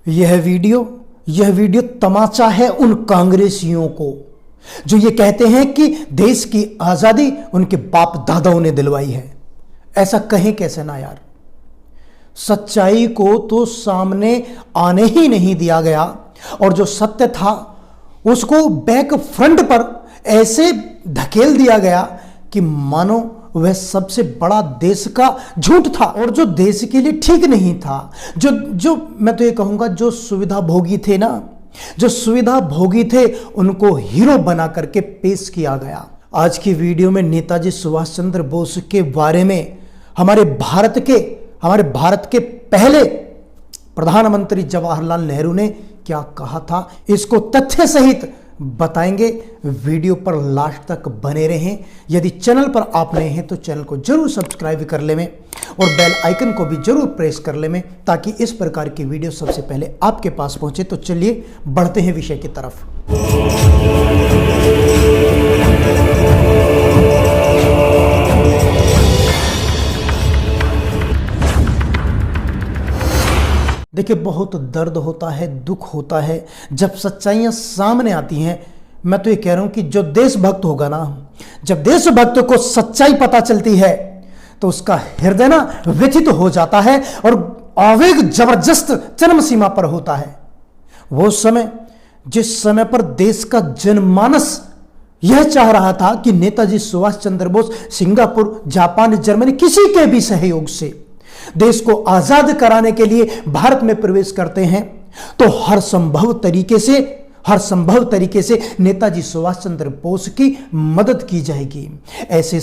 यह वीडियो तमाचा है उन कांग्रेसियों को जो ये कहते हैं कि देश की आजादी उनके बाप दादाओं ने दिलवाई है। ऐसा कहें कैसे ना यार। सच्चाई को तो सामने आने ही नहीं दिया गया और जो सत्य था उसको बैक फ्रंट पर ऐसे धकेल दिया गया कि मानो वह सबसे बड़ा देश का झूठ था और जो देश के लिए ठीक नहीं था। जो मैं तो ये कहूंगा जो सुविधा भोगी थे ना, जो सुविधा भोगी थे उनको हीरो बना करके पेश किया गया। आज की वीडियो में नेताजी सुभाष चंद्र बोस के बारे में हमारे भारत के पहले प्रधानमंत्री जवाहरलाल नेहरू ने क्या कहा था, इसको तथ्य सहित बताएंगे। वीडियो पर लास्ट तक बने रहें। यदि चैनल पर आप नए हैं तो चैनल को जरूर सब्सक्राइब कर लें और बेल आइकन को भी जरूर प्रेस कर लें ताकि इस प्रकार की वीडियो सबसे पहले आपके पास पहुंचे। तो चलिए बढ़ते हैं विषय की तरफ। देखिए, बहुत दर्द होता है, दुख होता है जब सच्चाइयां सामने आती हैं। मैं तो ये कह रहा हूं कि जो देशभक्त होगा ना, जब देशभक्त को सच्चाई पता चलती है तो उसका हृदय ना व्यथित हो जाता है और आवेग जबरदस्त चरम सीमा पर होता है। वो समय जिस समय पर देश का जनमानस यह चाह रहा था कि Netaji Subhash Chandra Bose Singapore, Japan, Germany किसी के भी सहयोग से देश को आजाद कराने के लिए भारत में प्रवेश करते हैं, तो हर संभव तरीके से नेताजी सुभाष चंद्र बोस की मदद की जाएगी। ऐसे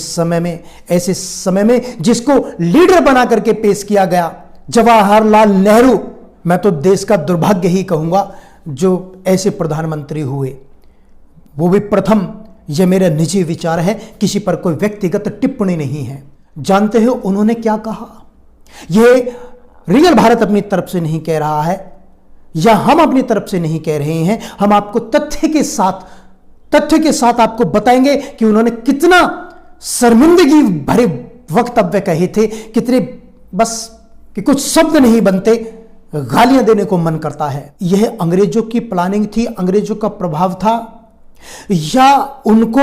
समय में जिसको लीडर बना करके पेश किया गया, जवाहरलाल नेहरू, मैं तो देश का दुर्भाग्य ही कहूंगा जो ऐसे प्रधानमंत्री हुए, वो भी प्रथम। यह मेरा निजी विचार है, किसी पर कोई व्यक्तिगत टिप्पणी नहीं है। जानते हो उन्होंने क्या कहा? यह रियल भारत अपनी तरफ से नहीं कह रहा है या हम अपनी तरफ से नहीं कह रहे हैं। हम आपको तथ्य के साथ आपको बताएंगे कि उन्होंने कितना शर्मिंदगी भरे वक्तव्य कहे थे, कितने बस कि कुछ शब्द नहीं बनते, गालियां देने को मन करता है। यह अंग्रेजों की प्लानिंग थी, अंग्रेजों का प्रभाव था, या उनको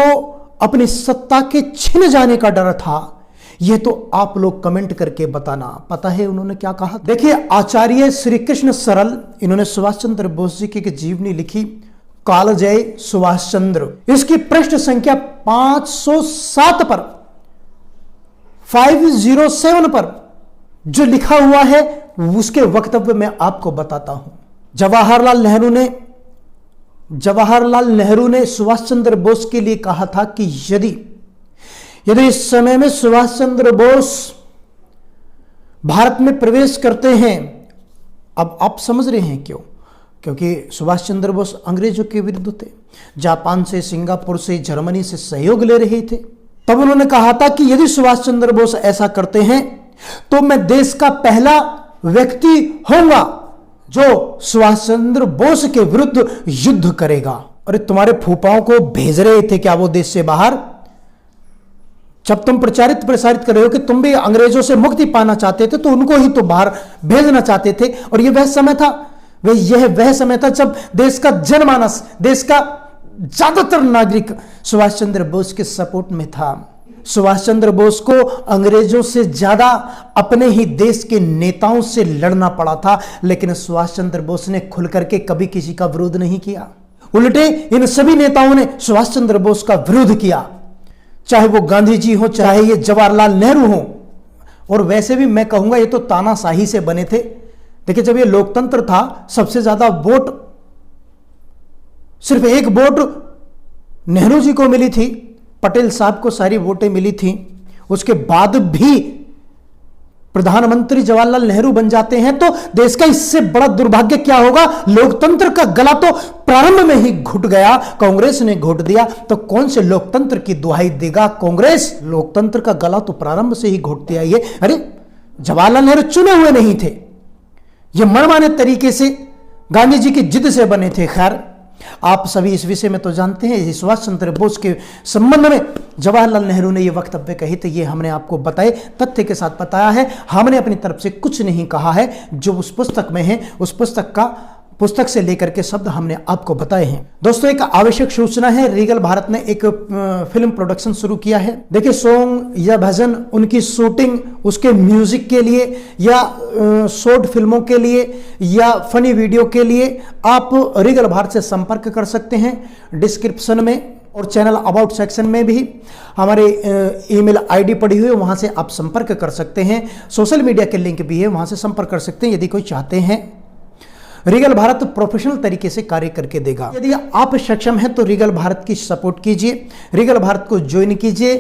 अपनी सत्ता के छिन जाने का डर था? यह तो आप लोग कमेंट करके बताना। पता है उन्होंने क्या कहा? देखिए, आचार्य श्री कृष्ण सरल, इन्होंने सुभाष चंद्र बोस जी की जीवनी लिखी, कालजय सुभाष चंद्र। इसकी पृष्ठ संख्या 507 पर 507 पर जो लिखा हुआ है उसके वक्तव्य में आपको बताता हूं। जवाहरलाल नेहरू ने सुभाष चंद्र बोस के लिए कहा था कि यदि इस समय में सुभाष चंद्र बोस भारत में प्रवेश करते हैं, अब आप समझ रहे हैं क्यों? क्योंकि सुभाष चंद्र बोस अंग्रेजों के विरुद्ध थे, जापान से, सिंगापुर से, जर्मनी से सहयोग ले रहे थे। तब उन्होंने कहा था कि यदि सुभाष चंद्र बोस ऐसा करते हैं तो मैं देश का पहला व्यक्ति होऊंगा जो सुभाष चंद्र बोस के विरुद्ध युद्ध करेगा। अरे तुम्हारे फूफाओं को भेज रहे थे क्या वो देश से बाहर? जब तुम प्रसारित कर रहे हो कि तुम भी अंग्रेजों से मुक्ति पाना चाहते थे तो उनको ही तो बाहर भेजना चाहते थे। और यह वह समय था जब देश का जनमानस, देश का ज्यादातर नागरिक सुभाष चंद्र बोस के सपोर्ट में था। सुभाष चंद्र बोस को अंग्रेजों से ज्यादा अपने ही देश के नेताओं से लड़ना पड़ा था, लेकिन सुभाष चंद्र बोस ने खुल करके कभी किसी का विरोध नहीं किया। उल्टे इन सभी नेताओं ने सुभाष चंद्र बोस का विरोध किया, चाहे वो गांधी जी हो, चाहे ये जवाहरलाल नेहरू हो। और वैसे भी मैं कहूंगा ये तो तानाशाही से बने थे। देखिए, जब ये लोकतंत्र था, सबसे ज्यादा वोट, सिर्फ एक वोट नेहरू जी को मिली थी, पटेल साहब को सारी वोटें मिली थी। उसके बाद भी प्रधानमंत्री जवाहरलाल नेहरू बन जाते हैं तो देश का इससे बड़ा दुर्भाग्य क्या होगा? लोकतंत्र का गला तो प्रारंभ में ही घुट गया, कांग्रेस ने घोट दिया, तो कौन से लोकतंत्र की दुहाई देगा कांग्रेस? लोकतंत्र का गला तो प्रारंभ से ही घोट दिया ये। अरे जवाहरलाल नेहरू चुने हुए नहीं थे, ये मनमाने तरीके से गांधी जी की जिद से बने थे। खैर, आप सभी इस विषय में तो जानते हैं, सुभाष चंद्र बोस के संबंध में जवाहरलाल नेहरू ने ये वक्तव्य कही, तो ये हमने आपको बताए, तथ्य के साथ बताया है। हमने अपनी तरफ से कुछ नहीं कहा है, जो उस पुस्तक में है उस पुस्तक से लेकर के शब्द हमने आपको बताए हैं। दोस्तों, एक आवश्यक सूचना है, रीगल भारत ने एक फिल्म प्रोडक्शन शुरू किया है। देखिए, सॉन्ग या भजन, उनकी शूटिंग, उसके म्यूजिक के लिए या शॉर्ट फिल्मों के लिए या फनी वीडियो के लिए आप रीगल भारत से संपर्क कर सकते हैं। डिस्क्रिप्शन में और चैनल अबाउट सेक्शन में भी हमारे ईमेल आईडी पड़ी हुई है, वहां से आप संपर्क कर सकते हैं। सोशल मीडिया के लिंक भी है, वहां से संपर्क कर सकते हैं यदि कोई चाहते हैं। रीगल भारत प्रोफेशनल तरीके से कार्य करके देगा। यदि आप सक्षम हैं तो रीगल भारत की सपोर्ट कीजिए, रीगल भारत को ज्वाइन कीजिए।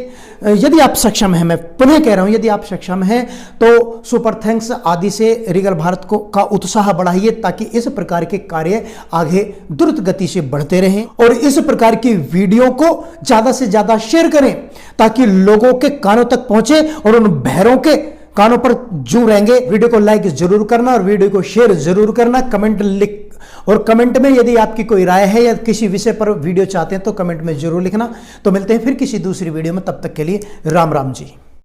यदि आप सक्षम हैं, मैं पुनः कह रहा हूं, यदि आप सक्षम हैं तो सुपर थैंक्स आदि से रीगल भारत को का उत्साह बढ़ाइए, ताकि इस प्रकार के कार्य आगे द्रुत गति से बढ़ते रहें। और इस प्रकार की वीडियो को ज्यादा से ज्यादा शेयर करें, ताकि लोगों के कानों तक पहुंचे और उन बहरों के कानों पर जू रहेंगे। वीडियो को लाइक जरूर करना और वीडियो को शेयर जरूर करना। कमेंट लिख, और कमेंट में यदि आपकी कोई राय है या किसी विषय पर वीडियो चाहते हैं तो कमेंट में जरूर लिखना। तो मिलते हैं फिर किसी दूसरी वीडियो में, तब तक के लिए राम राम जी।